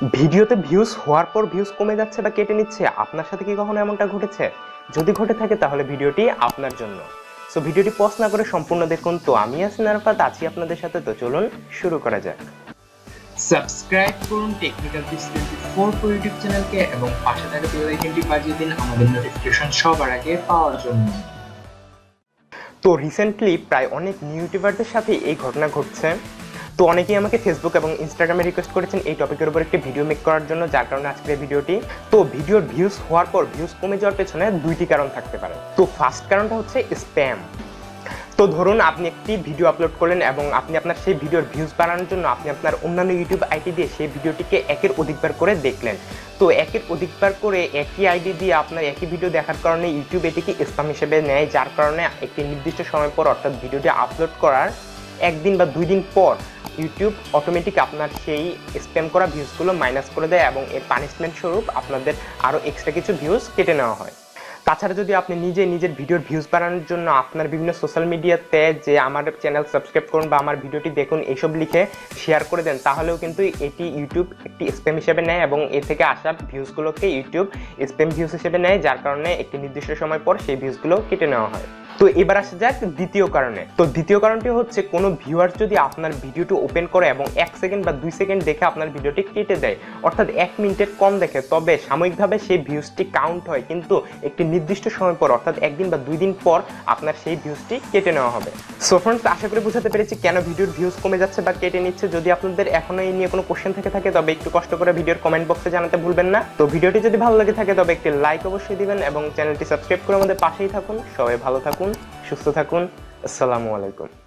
ভিডিওতে ভিউজ হওয়ার পর ভিউজ কমে যাচ্ছে বা কেটে নিচ্ছে, আপনার সাথে কি কখনো এমনটা ঘটেছে? যদি ঘটে থাকে তাহলে ভিডিওটি আপনার জন্য। সো ভিডিওটি পজ না করে সম্পূর্ণ দেখুন। তো আমি আছি আরাফাত, আছি আপনাদের সাথে। তো চলুন শুরু করা যাক। সাবস্ক্রাইব করুন টেকনিক্যাল টিপস 24 ইউটিউব চ্যানেলকে এবং পাশে থাকা বেল আইকনটি বাজিয়ে দিন আমাদের নোটিফিকেশন সবার আগে পাওয়ার জন্য। তো রিসেন্টলি প্রায় অনেক নিউ ইউটিউবারদের সাথে এই ঘটনা ঘটছে। তো অনেকেই আমাকে ফেসবুক এবং ইনস্টাগ্রামে রিকোয়েস্ট করেছেন এই টপিকের উপর একটি ভিডিও মেক করার জন্য, যার কারণে আজকের ভিডিওটি। তো ভিডিওর ভিউজ হওয়ার পর ভিউজ কমে যাওয়ার পেছনে দুইটি কারণ থাকতে পারে। তো ফার্স্ট কারণটা হচ্ছে স্প্যাম। তো ধরুন আপনি একটি ভিডিও আপলোড করলেন এবং আপনি আপনার সেই ভিডিওর ভিউজ বাড়ানোর জন্য আপনি আপনার অন্যান্য ইউটিউব আইডি দিয়ে সেই ভিডিওটিকে একের অধিকবার করে দেখলেন। তো একের অধিকবার করে একই আইডি দিয়ে আপনার একই ভিডিও দেখার কারণে ইউটিউব এটিকে স্প্যাম হিসেবে নেয়, যার কারণে একটি নির্দিষ্ট সময় পর অর্থাৎ ভিডিওটি আপলোড করার একদিন বা 2 দিন পর ইউটিউব অটোমেটিক আপনার সেই স্প্যাম করা ভিউজগুলো মাইনাস করে দেয় এবং এর পানিশমেন্ট স্বরূপ আপনাদের আরও এক্সট্রা কিছু ভিউজ কেটে নেওয়া হয়। তাছাড়া যদি আপনি নিজের ভিডিওর ভিউজ বাড়ানোর জন্য আপনার বিভিন্ন সোশ্যাল মিডিয়াতে যে আমার চ্যানেল সাবস্ক্রাইব করুন বা আমার ভিডিওটি দেখুন এইসব লিখে শেয়ার করে দেন, তাহলেও কিন্তু এটি ইউটিউব একটি স্প্যাম হিসেবে নেয় এবং এ থেকে আসা ভিউজগুলোকে ইউটিউব স্প্যাম ভিউজ হিসেবে নেয়, যার কারণে একটি নির্দিষ্ট সময় পর সেই ভিউজগুলো কেটে নেওয়া হয়। তো এবার আসা যাক দ্বিতীয় কারণে। তো দ্বিতীয় কারণটি হচ্ছে কোনো ভিউয়ার যদি আপনার ভিডিওটি ওপেন করে এবং 1 সেকেন্ড বা 2 সেকেন্ড দেখে আপনার ভিডিওটি কেটে দেয়, অর্থাৎ 1 মিনিটের কম দেখে, তবে সাময়িকভাবে সেই ভিউজটি কাউন্ট হয়, কিন্তু একটি নির্দিষ্ট সময় পর অর্থাৎ 1 দিন বা 2 দিন পর আপনার সেই ভিউজটি কেটে নেওয়া হবে। সো ফ্রেন্ডস, আশা করি বুঝাতে পেরেছি কেন ভিডিওর ভিউজ কমে যাচ্ছে বা কেটে নিচ্ছে। যদি আপনাদের এখনো এই নিয়ে কোনো কোশ্চেন থেকে থাকে তবে একটু কষ্ট করে ভিডিওর কমেন্ট বক্সে জানাতে ভুলবেন না। তো ভিডিওটি যদি ভালো লাগে থাকে তবে একটি লাইক অবশ্যই দিবেন এবং চ্যানেলটি সাবস্ক্রাইব করে আমাদের পাশেই থাকুন। সবাই ভালো থাকুন, সুস্থ থাকুন। আসসালামু আলাইকুম।